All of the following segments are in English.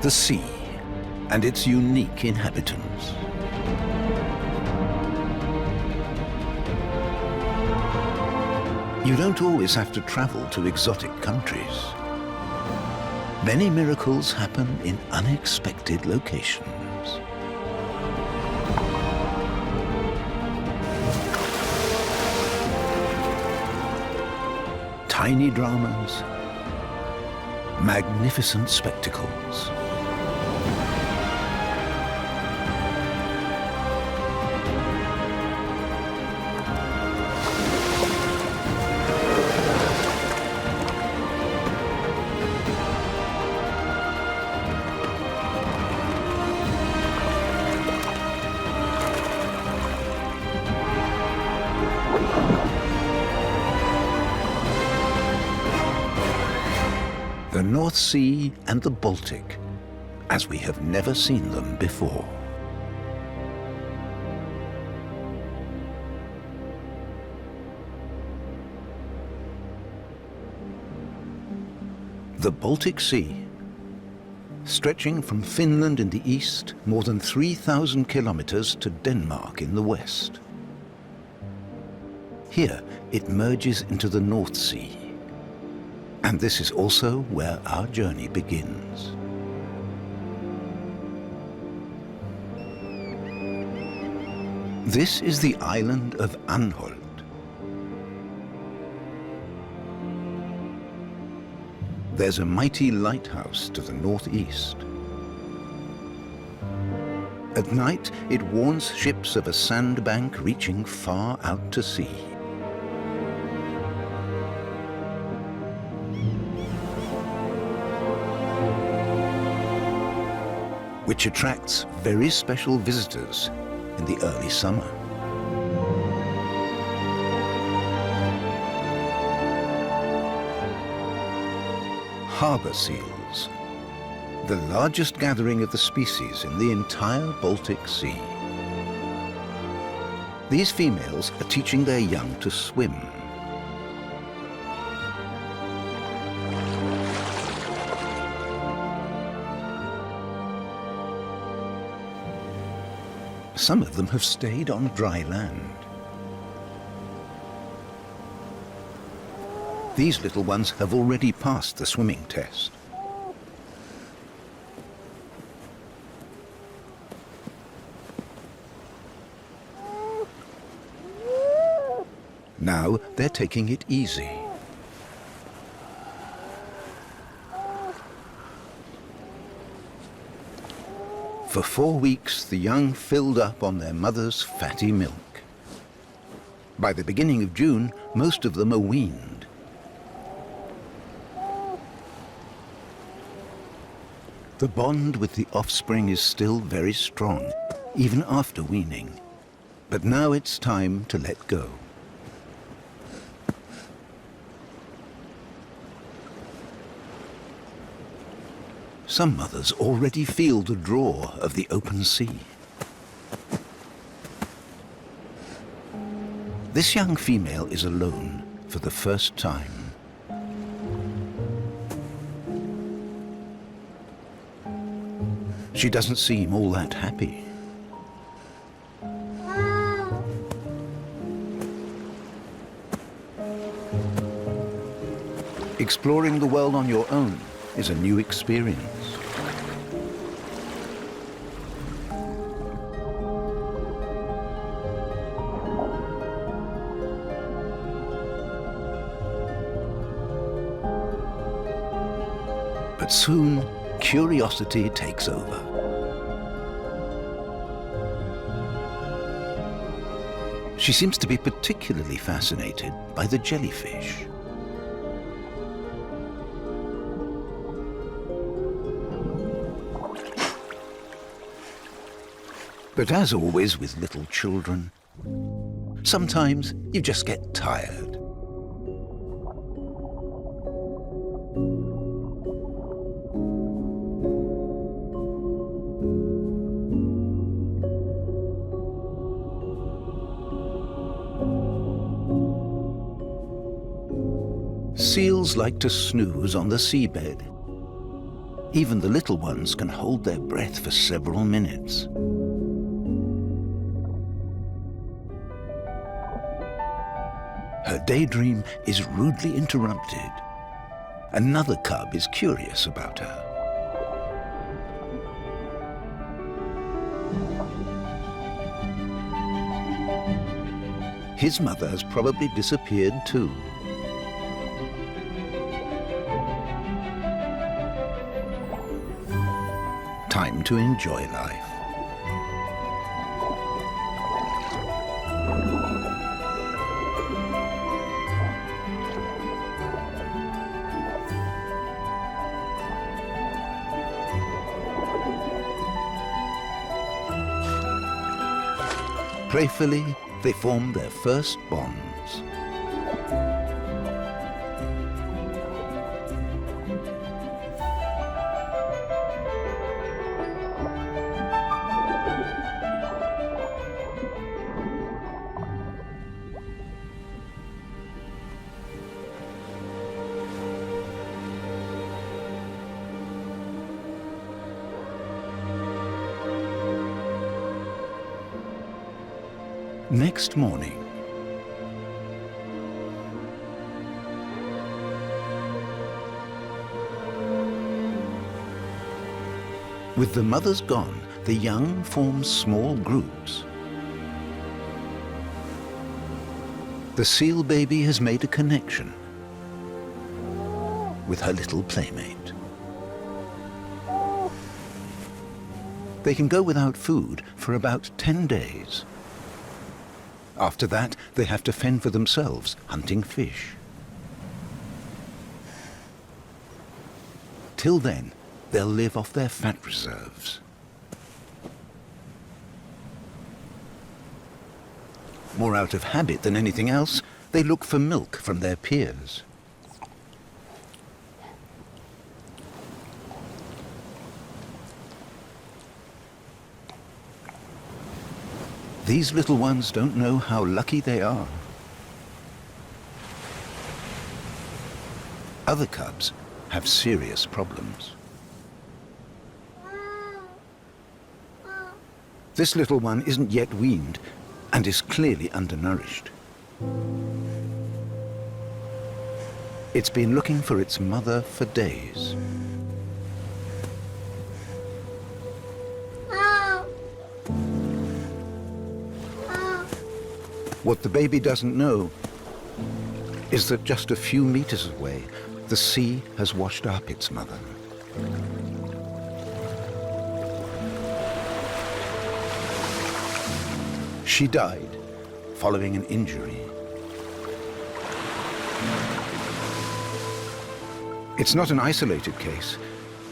The sea and its unique inhabitants. You don't always have to travel to exotic countries. Many miracles happen in unexpected locations. Tiny dramas, magnificent spectacles. The North Sea and the Baltic, as we have never seen them before. The Baltic Sea, stretching from Finland in the east more than 3,000 kilometers to Denmark in the west. Here it merges into the North Sea. And this is also where our journey begins. This is the island of Anholt. There's a mighty lighthouse to the northeast. At night, it warns ships of a sandbank reaching far out to sea. Which attracts very special visitors in the early summer. Harbour seals, the largest gathering of the species in the entire Baltic Sea. These females are teaching their young to swim. Some of them have stayed on dry land. These little ones have already passed the swimming test. Now they're taking it easy. For 4 weeks, the young filled up on their mother's fatty milk. By the beginning of June, most of them are weaned. The bond with the offspring is still very strong, even after weaning. But now it's time to let go. Some mothers already feel the draw of the open sea. This young female is alone for the first time. She doesn't seem all that happy. Exploring the world on your own is a new experience. But soon, curiosity takes over. She seems to be particularly fascinated by the jellyfish. But as always with little children, sometimes you just get tired. Seals like to snooze on the seabed. Even the little ones can hold their breath for several minutes. Her daydream is rudely interrupted. Another cub is curious about her. His mother has probably disappeared too. Time to enjoy life. Playfully, they form their first bonds. Next morning, with the mothers gone, the young form small groups. The seal baby has made a connection with her little playmate. They can go without food for about 10 days. After that, they have to fend for themselves, hunting fish. Till then, they'll live off their fat reserves. More out of habit than anything else, they look for milk from their peers. These little ones don't know how lucky they are. Other cubs have serious problems. This little one isn't yet weaned and is clearly undernourished. It's been looking for its mother for days. What the baby doesn't know is that just a few meters away, the sea has washed up its mother. She died following an injury. It's not an isolated case.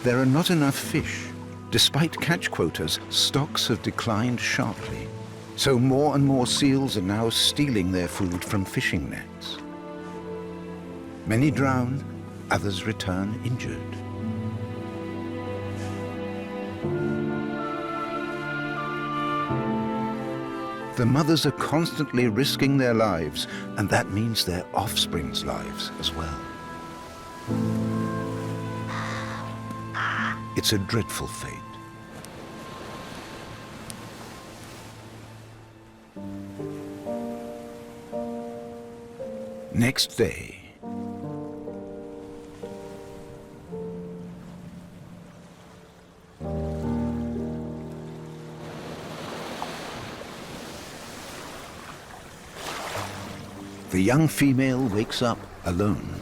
There are not enough fish. Despite catch quotas, stocks have declined sharply. So more and more seals are now stealing their food from fishing nets. Many drown, others return injured. The mothers are constantly risking their lives, and that means their offspring's lives as well. It's a dreadful fate. Next day, the young female wakes up alone.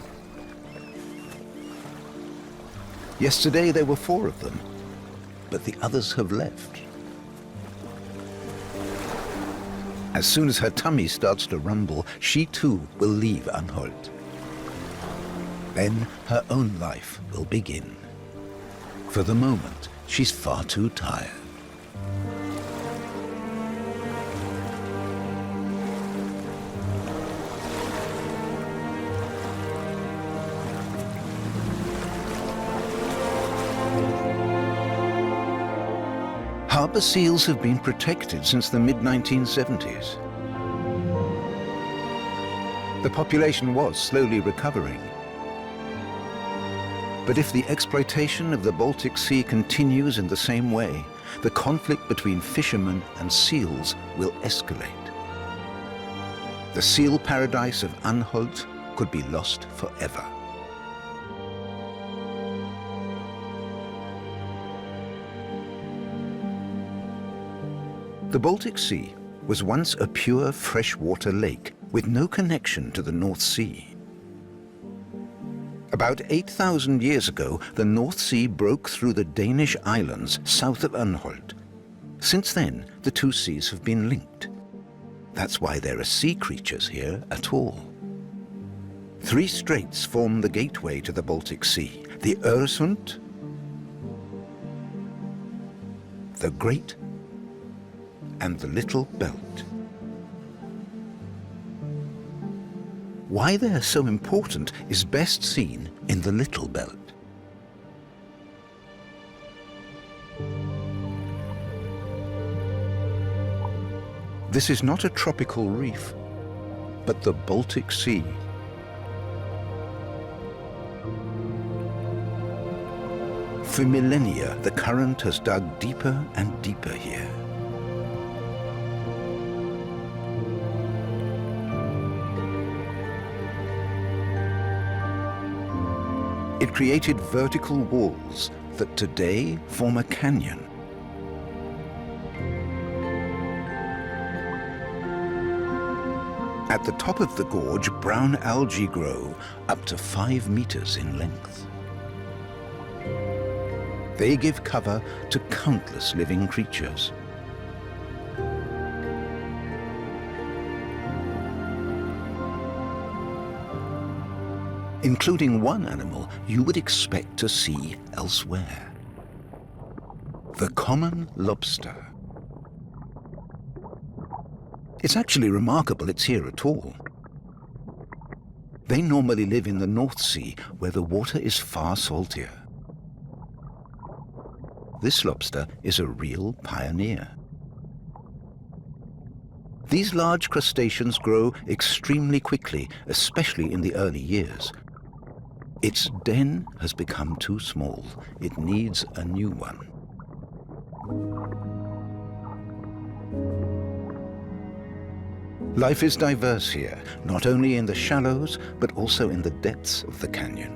Yesterday there were 4 of them, but the others have left. As soon as her tummy starts to rumble, she too will leave unhurt. Then her own life will begin. For the moment, she's far too tired. Harbour seals have been protected since the mid-1970s. The population was slowly recovering. But if the exploitation of the Baltic Sea continues in the same way, the conflict between fishermen and seals will escalate. The seal paradise of Anholt could be lost forever. The Baltic Sea was once a pure freshwater lake with no connection to the North Sea. About 8,000 years ago, the North Sea broke through the Danish islands south of Anholt. Since then, the two seas have been linked. That's why there are sea creatures here at all. Three straits form the gateway to the Baltic Sea: the Øresund, the Great, and the Little Belt. Why they're so important is best seen in the Little Belt. This is not a tropical reef, but the Baltic Sea. For millennia, the current has dug deeper and deeper here. It created vertical walls that today form a canyon. At the top of the gorge, brown algae grow up to 5 meters in length. They give cover to countless living creatures. Including one animal you would expect to see elsewhere: the common lobster. It's actually remarkable it's here at all. They normally live in the North Sea, where the water is far saltier. This lobster is a real pioneer. These large crustaceans grow extremely quickly, especially in the early years. Its den has become too small. It needs a new one. Life is diverse here, not only in the shallows, but also in the depths of the canyon.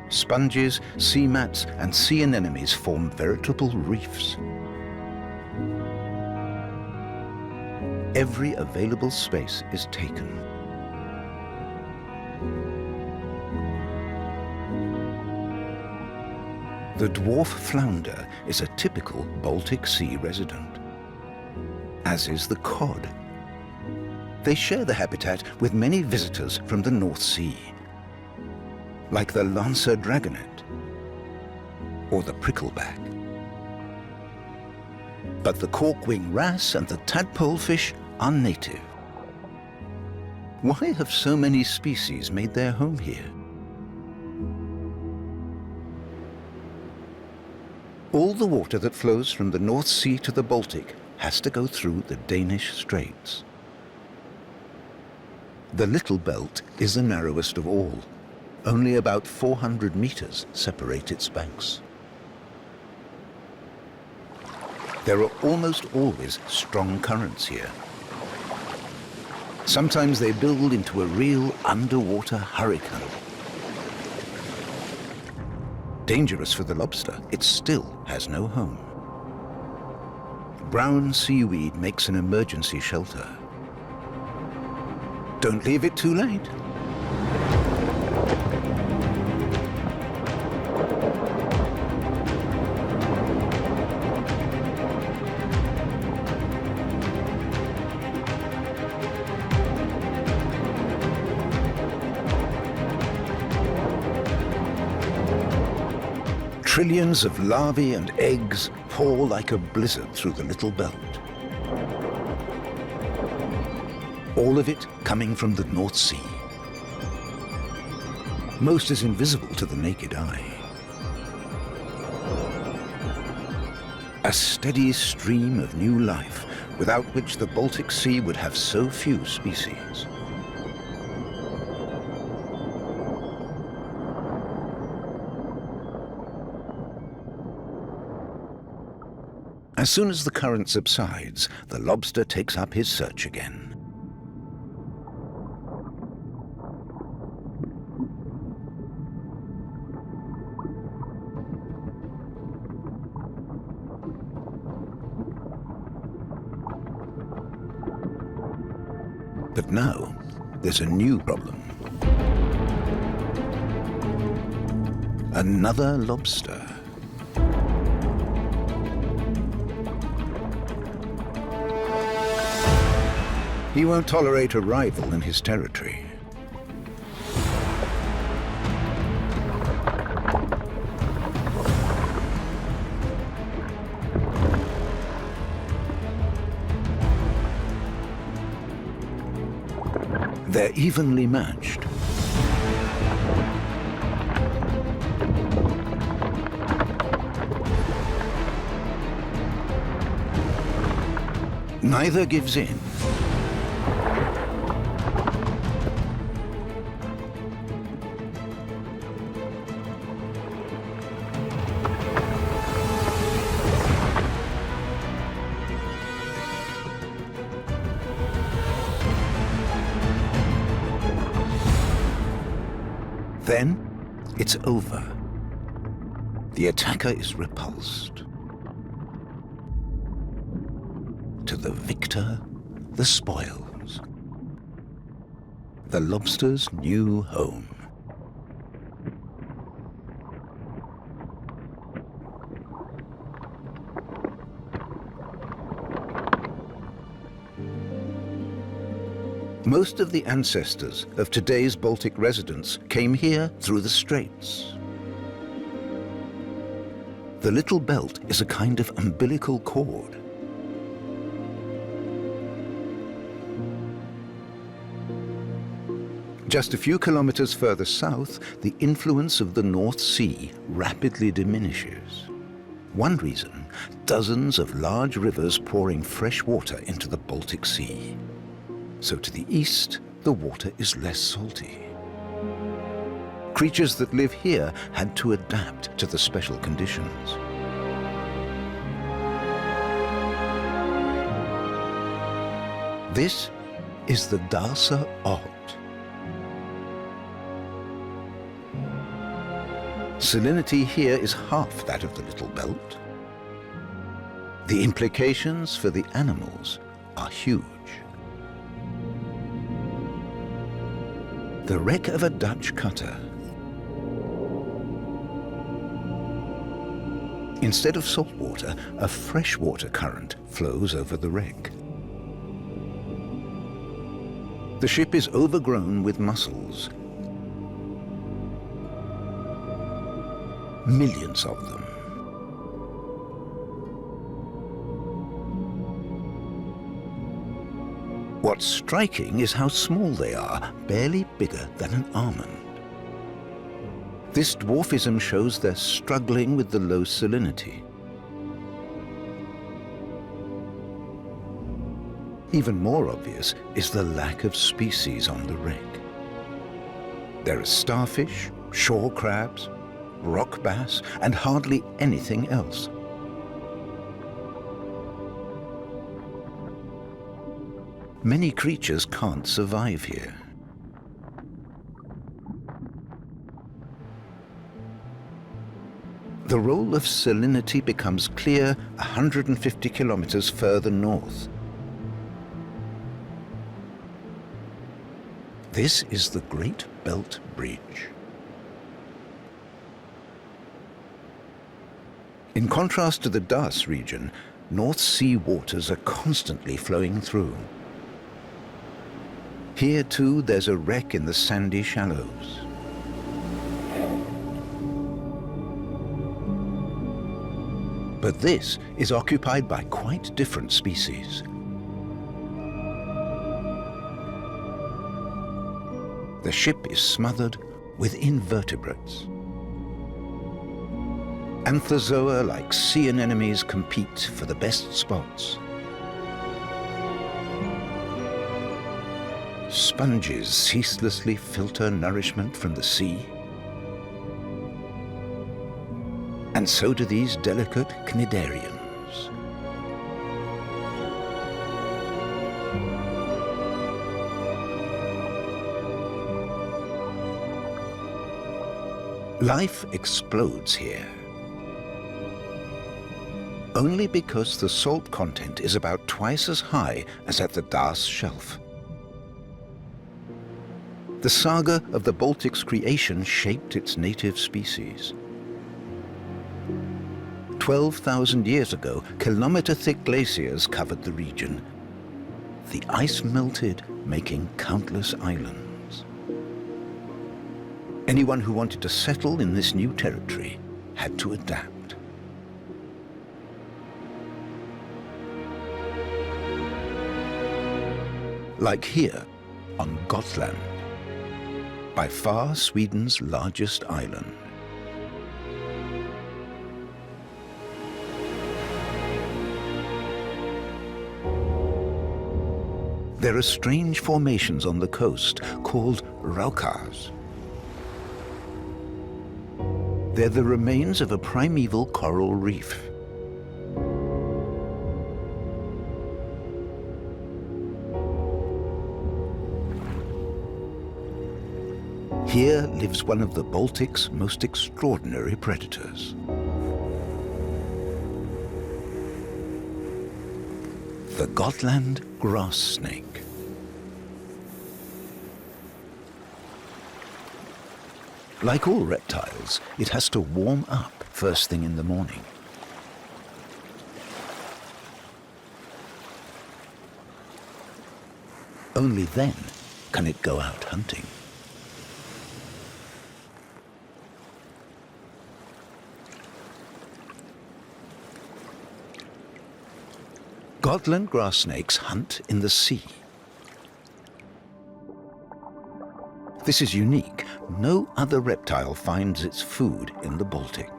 Sponges, sea mats, and sea anemones form veritable reefs. Every available space is taken. The dwarf flounder is a typical Baltic Sea resident, as is the cod. They share the habitat with many visitors from the North Sea, like the lancer dragonet or the prickleback. But the cork-wing wrasse and the tadpolefish are native. Why have so many species made their home here? All the water that flows from the North Sea to the Baltic has to go through the Danish Straits. The Little Belt is the narrowest of all. Only about 400 meters separate its banks. There are almost always strong currents here. Sometimes they build into a real underwater hurricane. Dangerous for the lobster, it still has no home. Brown seaweed makes an emergency shelter. Don't leave it too late. Trillions of larvae and eggs pour like a blizzard through the Little Belt. All of it coming from the North Sea. Most is invisible to the naked eye. A steady stream of new life, without which the Baltic Sea would have so few species. As soon as the current subsides, the lobster takes up his search again. But now, there's a new problem. Another lobster. He won't tolerate a rival in his territory. They're evenly matched. Neither gives in. Then, it's over. The attacker is repulsed. To the victor, the spoils. The lobster's new home. Most of the ancestors of today's Baltic residents came here through the Straits. The little belt is a kind of umbilical cord. Just a few kilometers further south, the influence of the North Sea rapidly diminishes. One reason, dozens of large rivers pouring fresh water into the Baltic Sea. So to the east, the water is less salty. Creatures that live here had to adapt to the special conditions. This is the Darsa Ott. Salinity here is half that of the Little Belt. The implications for the animals are huge. The wreck of a Dutch cutter. Instead of salt water, a freshwater current flows over the wreck. The ship is overgrown with mussels. Millions of them. What's striking is how small they are, barely bigger than an almond. This dwarfism shows they're struggling with the low salinity. Even more obvious is the lack of species on the wreck. There are starfish, shore crabs, rock bass, and hardly anything else. Many creatures can't survive here. The role of salinity becomes clear 150 kilometers further north. This is the Great Belt Bridge. In contrast to the Das region, North Sea waters are constantly flowing through. Here too, there's a wreck in the sandy shallows. But this is occupied by quite different species. The ship is smothered with invertebrates. Anthozoa like sea anemones compete for the best spots. Sponges ceaselessly filter nourishment from the sea. And so do these delicate cnidarians. Life explodes here. Only because the salt content is about twice as high as at the Das Shelf. The saga of the Baltic's creation shaped its native species. 12,000 years ago, kilometer-thick glaciers covered the region. The ice melted, making countless islands. Anyone who wanted to settle in this new territory had to adapt. Like here, on Gotland, by far Sweden's largest island. There are strange formations on the coast called raukars. They're the remains of a primeval coral reef. Here lives one of the Baltic's most extraordinary predators. The Gotland grass snake. Like all reptiles, it has to warm up first thing in the morning. Only then can it go out hunting. Gotland grass snakes hunt in the sea. This is unique. No other reptile finds its food in the Baltic.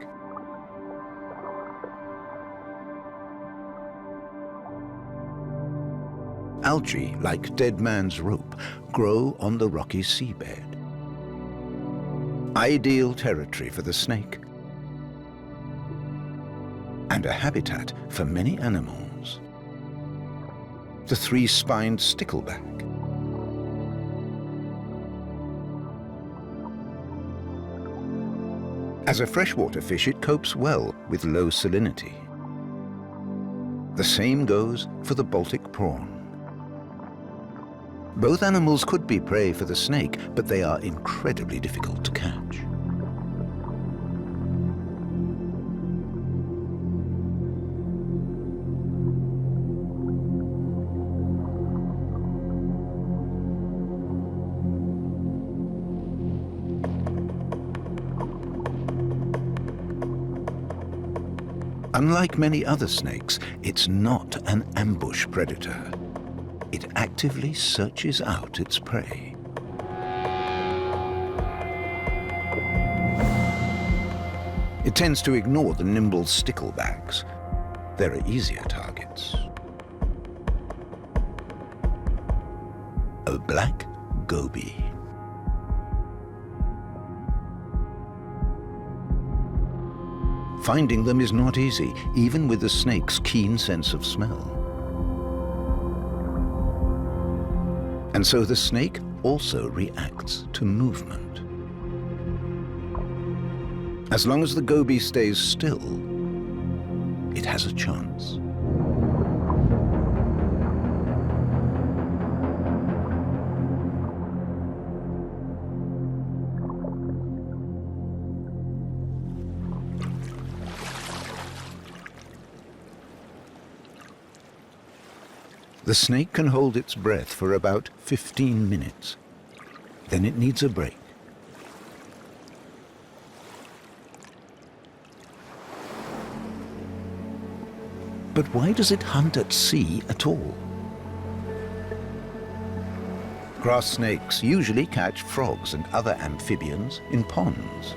Algae, like dead man's rope, grow on the rocky seabed. Ideal territory for the snake, and a habitat for many animals. The three-spined stickleback, as a freshwater fish, it copes well with low salinity. The same goes for the Baltic prawn. Both animals could be prey for the snake, but they are incredibly difficult to catch. Unlike many other snakes, it's not an ambush predator. It actively searches out its prey. It tends to ignore the nimble sticklebacks. There are easier targets. A black goby. Finding them is not easy, even with the snake's keen sense of smell. And so the snake also reacts to movement. As long as the goby stays still, it has a chance. The snake can hold its breath for about 15 minutes. Then it needs a break. But why does it hunt at sea at all? Grass snakes usually catch frogs and other amphibians in ponds.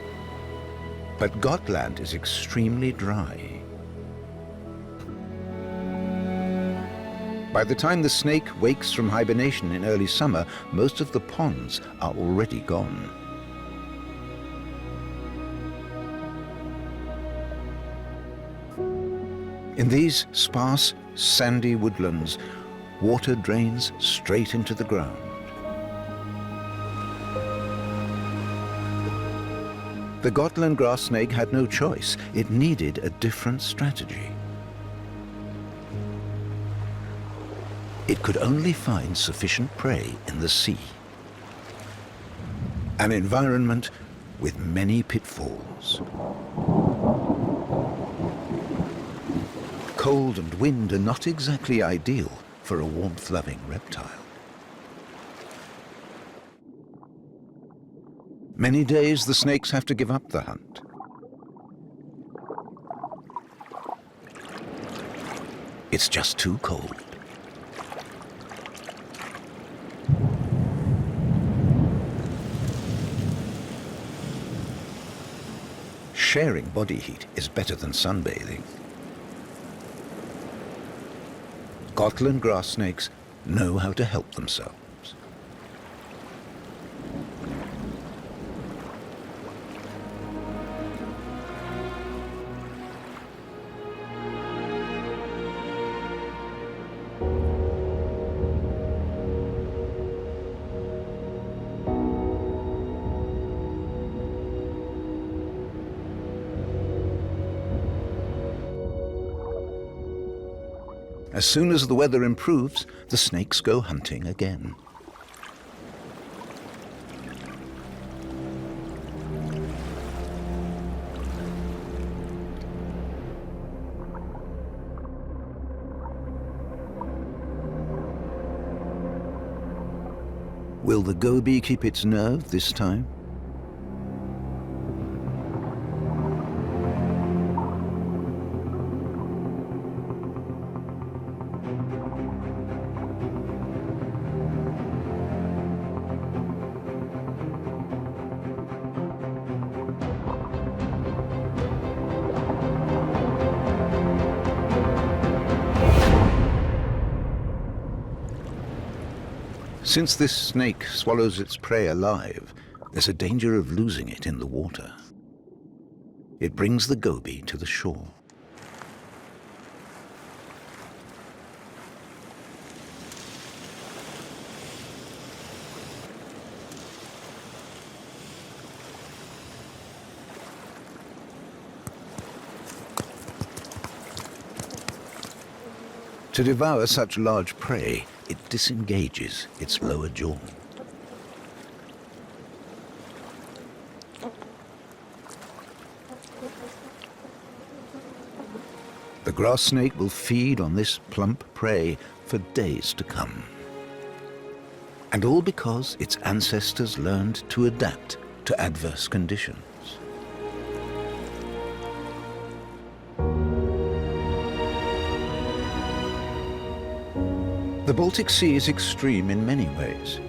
But Gotland is extremely dry. By the time the snake wakes from hibernation in early summer, most of the ponds are already gone. In these sparse, sandy woodlands, water drains straight into the ground. The Gotland grass snake had no choice. It needed a different strategy. It could only find sufficient prey in the sea. An environment with many pitfalls. Cold and wind are not exactly ideal for a warmth-loving reptile. Many days the snakes have to give up the hunt. It's just too cold. Sharing body heat is better than sunbathing. Gotland grass snakes know how to help themselves. As soon as the weather improves, the snakes go hunting again. Will the goby keep its nerve this time? Since this snake swallows its prey alive, there's a danger of losing it in the water. It brings the goby to the shore. To devour such large prey, it disengages its lower jaw. The grass snake will feed on this plump prey for days to come. And all because its ancestors learned to adapt to adverse conditions. The Baltic Sea is extreme in many ways.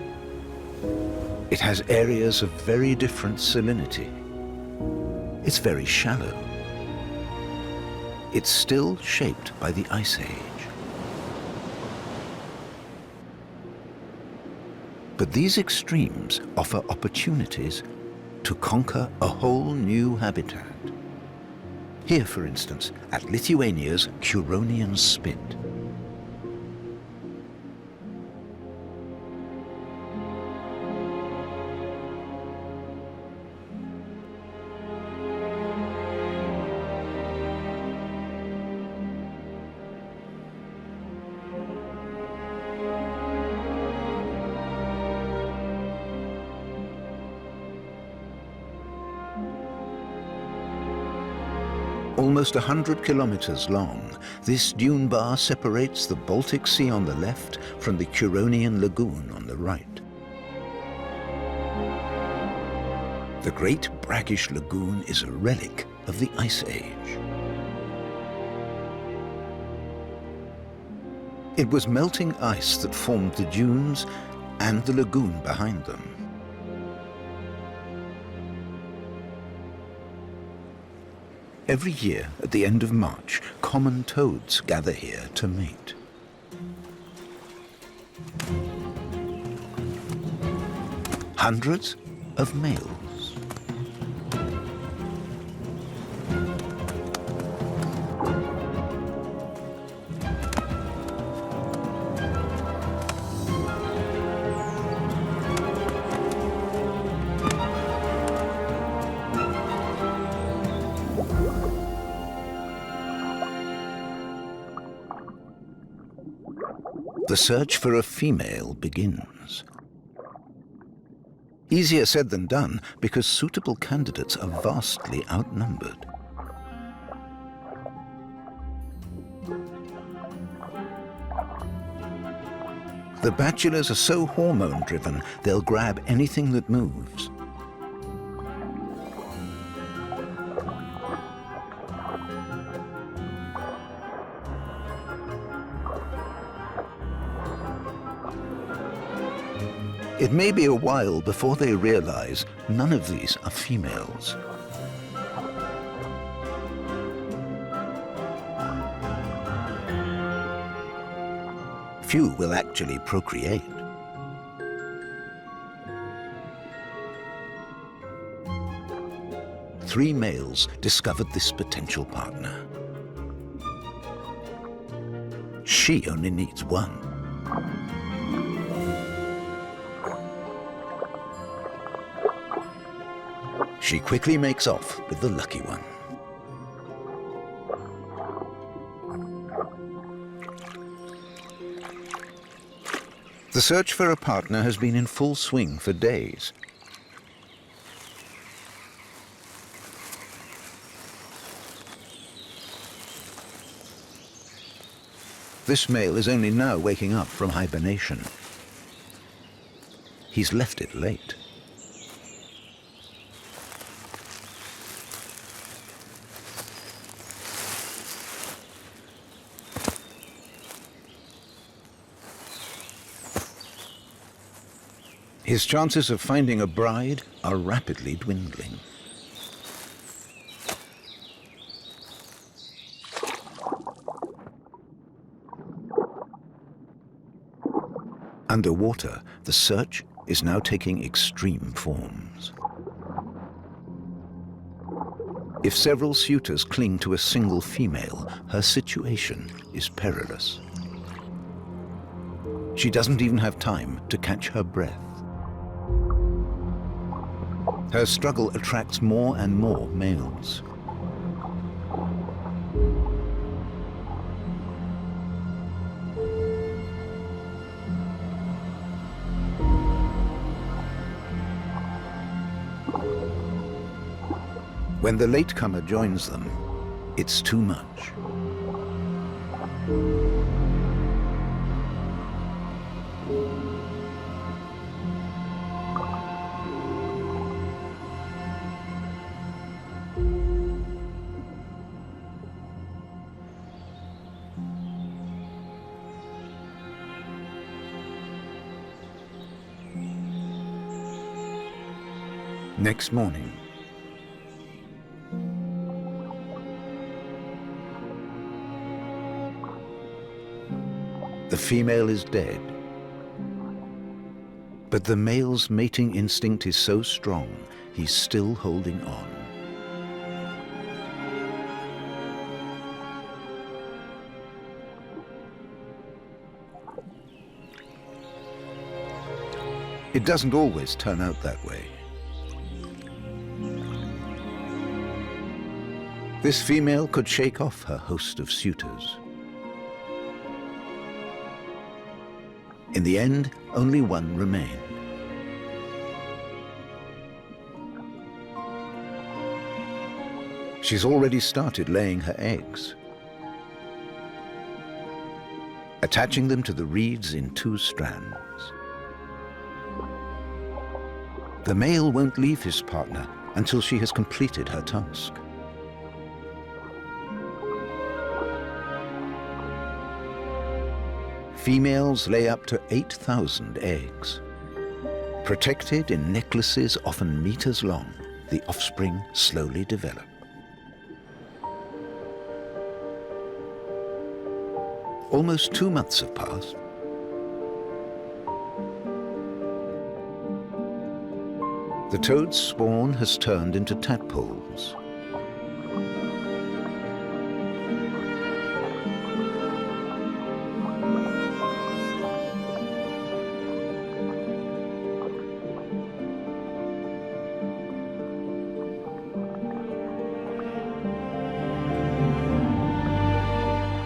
It has areas of very different salinity. It's very shallow. It's still shaped by the Ice Age. But these extremes offer opportunities to conquer a whole new habitat. Here, for instance, at Lithuania's Curonian Spit. Almost 100 kilometers long, this dune bar separates the Baltic Sea on the left from the Curonian Lagoon on the right. The Great Brackish Lagoon is a relic of the Ice Age. It was melting ice that formed the dunes and the lagoon behind them. Every year, at the end of March, common toads gather here to mate. Hundreds of males. The search for a female begins. Easier said than done, because suitable candidates are vastly outnumbered. The bachelors are so hormone-driven, they'll grab anything that moves. It may be a while before they realize none of these are females. Few will actually procreate. Three males discovered this potential partner. She only needs one. She quickly makes off with the lucky one. The search for a partner has been in full swing for days. This male is only now waking up from hibernation. He's left it late. His chances of finding a bride are rapidly dwindling. Underwater, the search is now taking extreme forms. If several suitors cling to a single female, her situation is perilous. She doesn't even have time to catch her breath. Her struggle attracts more and more males. When the latecomer joins them, it's too much. Next morning, the female is dead, but the male's mating instinct is so strong, he's still holding on. It doesn't always turn out that way. This female could shake off her host of suitors. In the end, only one remained. She's already started laying her eggs, attaching them to the reeds in 2 strands. The male won't leave his partner until she has completed her task. Females lay up to 8,000 eggs. Protected in necklaces often meters long, the offspring slowly develop. Almost 2 months have passed. The toad's spawn has turned into tadpoles.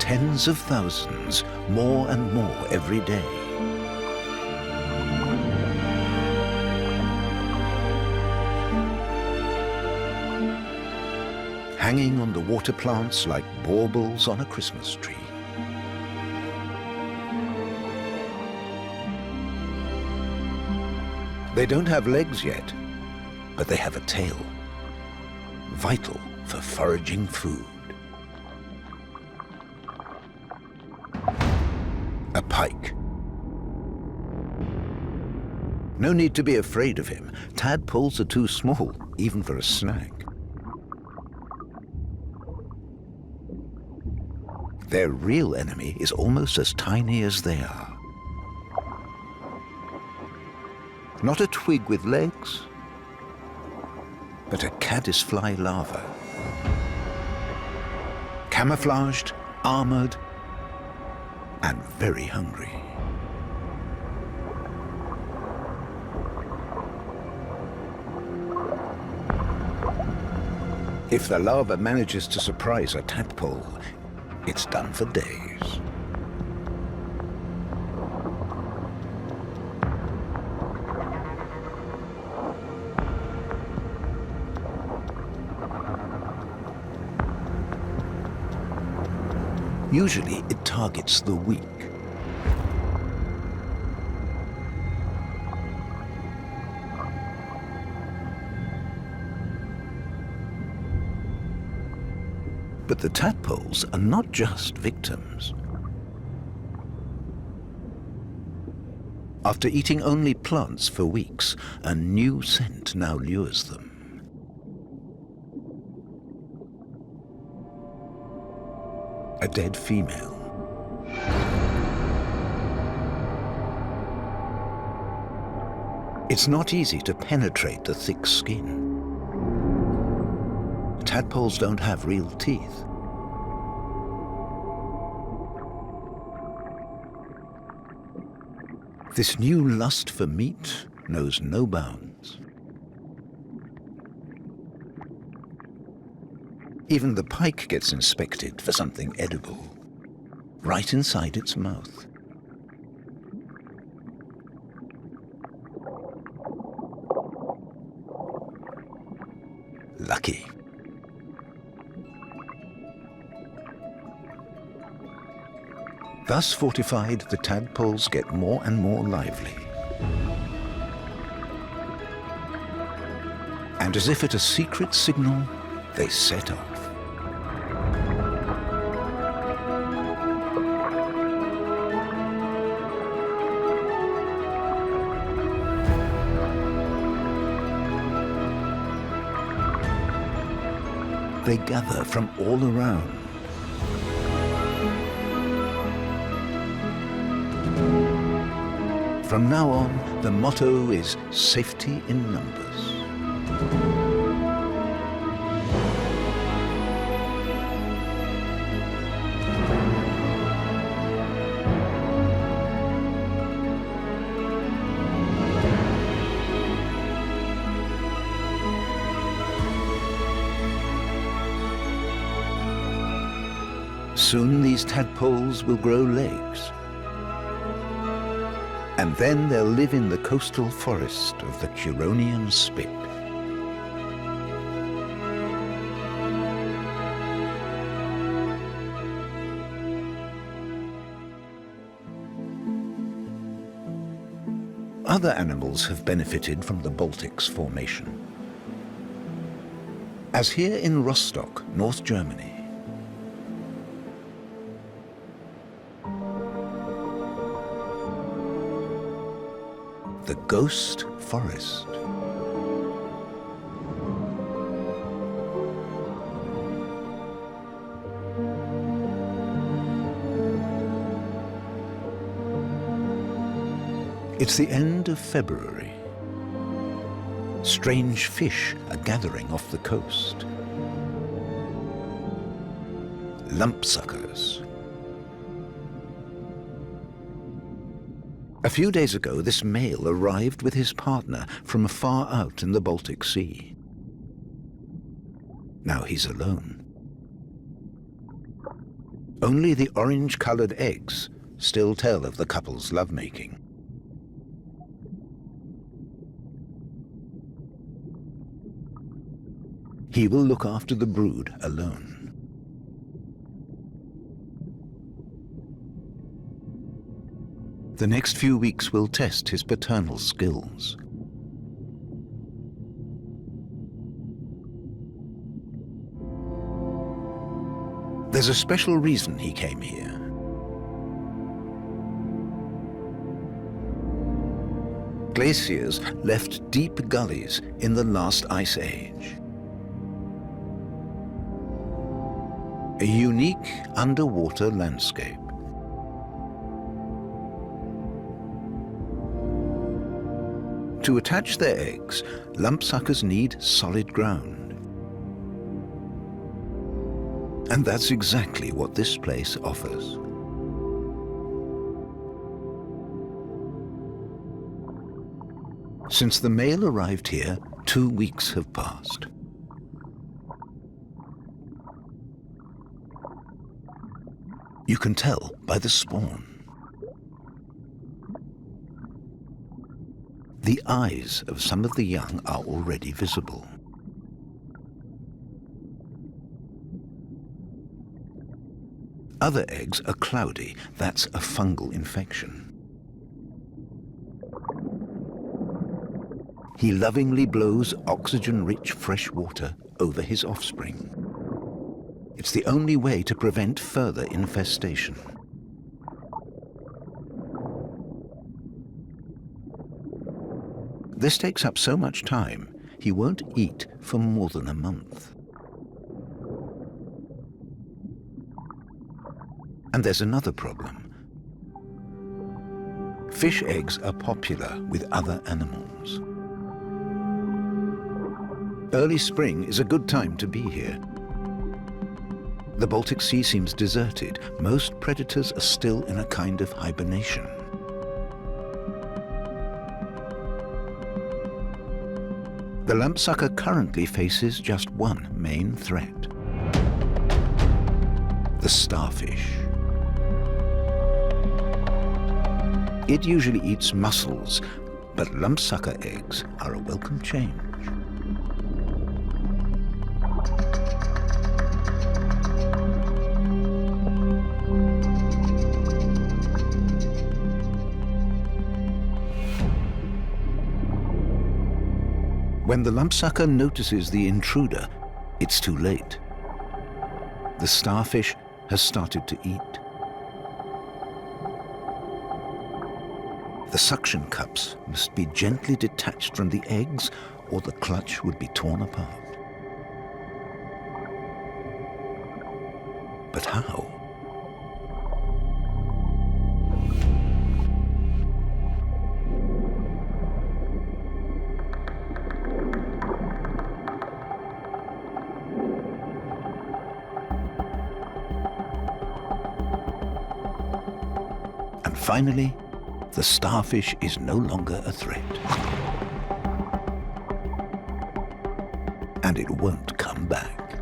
Tens of thousands more and more every day. Hanging on the water plants like baubles on a Christmas tree. They don't have legs yet, but they have a tail, vital for foraging food. A pike. No need to be afraid of him. Tadpoles are too small, even for a snack. Their real enemy is almost as tiny as they are. Not a twig with legs, but a caddisfly larva. Camouflaged, armored, and very hungry. If the larva manages to surprise a tadpole, it's done for days. Usually it targets the weak. But the tadpoles are not just victims. After eating only plants for weeks, a new scent now lures them. A dead female. It's not easy to penetrate the thick skin. Tadpoles don't have real teeth. This new lust for meat knows no bounds. Even the pike gets inspected for something edible, right inside its mouth. Lucky. Thus fortified, the tadpoles get more and more lively. And as if at a secret signal, they set off. They gather from all around. From now on, the motto is safety in numbers. Soon these tadpoles will grow legs. And then they'll live in the coastal forest of the Curonian Spit. Other animals have benefited from the Baltic's formation. As here in Rostock, North Germany, the ghost forest. It's the end of February. Strange fish are gathering off the coast. Lumpsuckers. A few days ago, this male arrived with his partner from far out in the Baltic Sea. Now he's alone. Only the orange-colored eggs, still tell of the couple's lovemaking. He will look after the brood alone. The next few weeks will test his paternal skills. There's a special reason he came here. Glaciers left deep gullies in the last ice age. A unique underwater landscape. To attach their eggs, lumpsuckers need solid ground. And that's exactly what this place offers. Since the male arrived here, 2 weeks have passed. You can tell by the spawn. The eyes of some of the young are already visible. Other eggs are cloudy. That's a fungal infection. He lovingly blows oxygen-rich fresh water over his offspring. It's the only way to prevent further infestation. This takes up so much time, he won't eat for more than a month. And there's another problem. Fish eggs are popular with other animals. Early spring is a good time to be here. The Baltic Sea seems deserted. Most predators are still in a kind of hibernation. The lumpsucker currently faces just one main threat: the starfish. It usually eats mussels, but lumpsucker eggs are a welcome change. When the lumpsucker notices the intruder, it's too late. The starfish has started to eat. The suction cups must be gently detached from the eggs, or the clutch would be torn apart. But how? Finally, the starfish is no longer a threat. And it won't come back.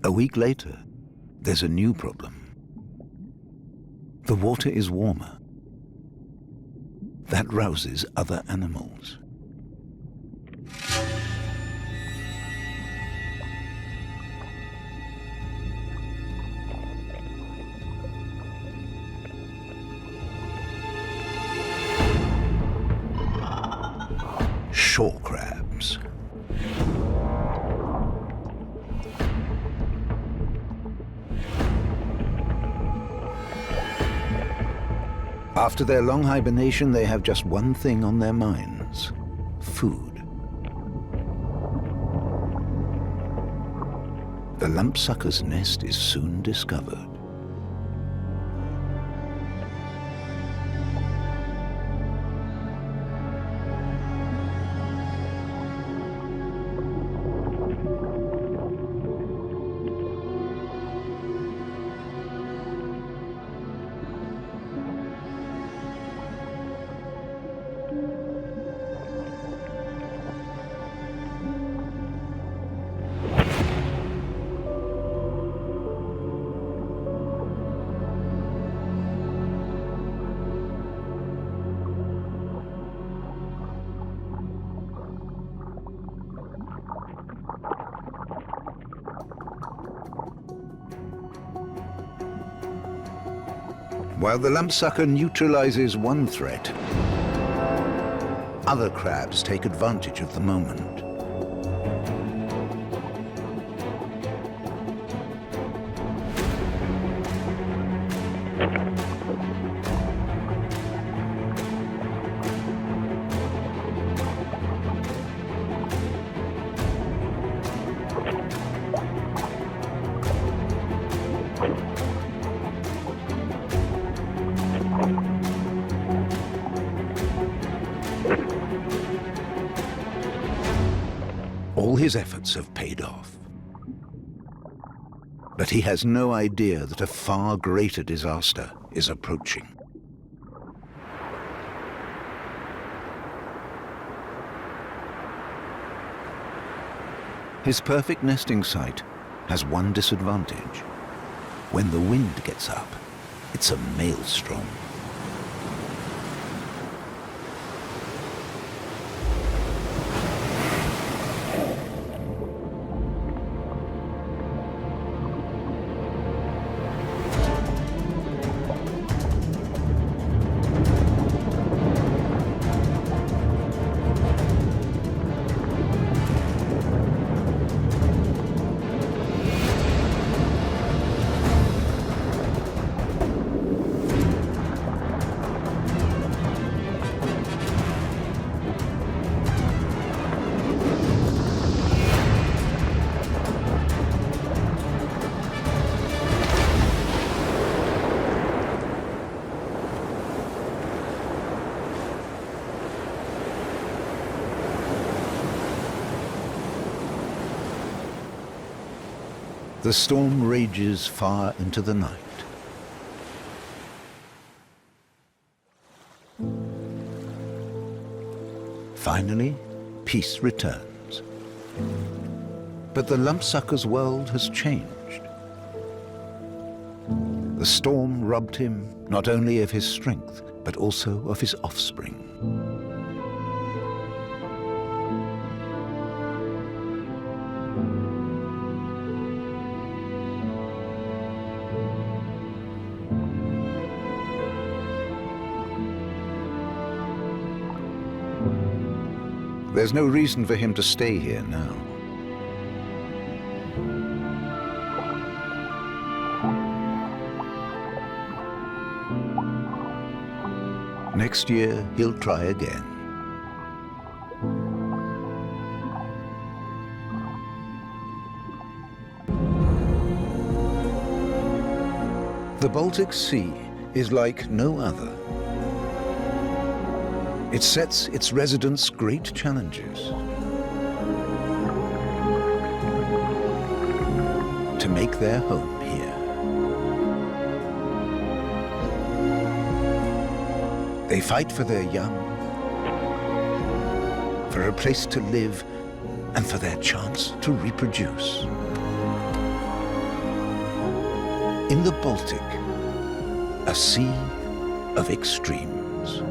A week later, there's a new problem. The water is warmer. That rouses other animals. Shore crabs. After their long hibernation, they have just one thing on their minds: food. The lumpsucker's nest is soon discovered. While the lumpsucker neutralizes one threat, other crabs take advantage of the moment. All his efforts have paid off. But he has no idea that a far greater disaster is approaching. His perfect nesting site has one disadvantage. When the wind gets up, it's a maelstrom. The storm rages far into the night. Finally, peace returns. But the lumpsucker's world has changed. The storm robbed him not only of his strength, but also of his offspring. There's no reason for him to stay here now. Next year, he'll try again. The Baltic Sea is like no other. It sets its residents great challenges. To make their home here. They fight for their young, for a place to live, and for their chance to reproduce. In the Baltic, a sea of extremes.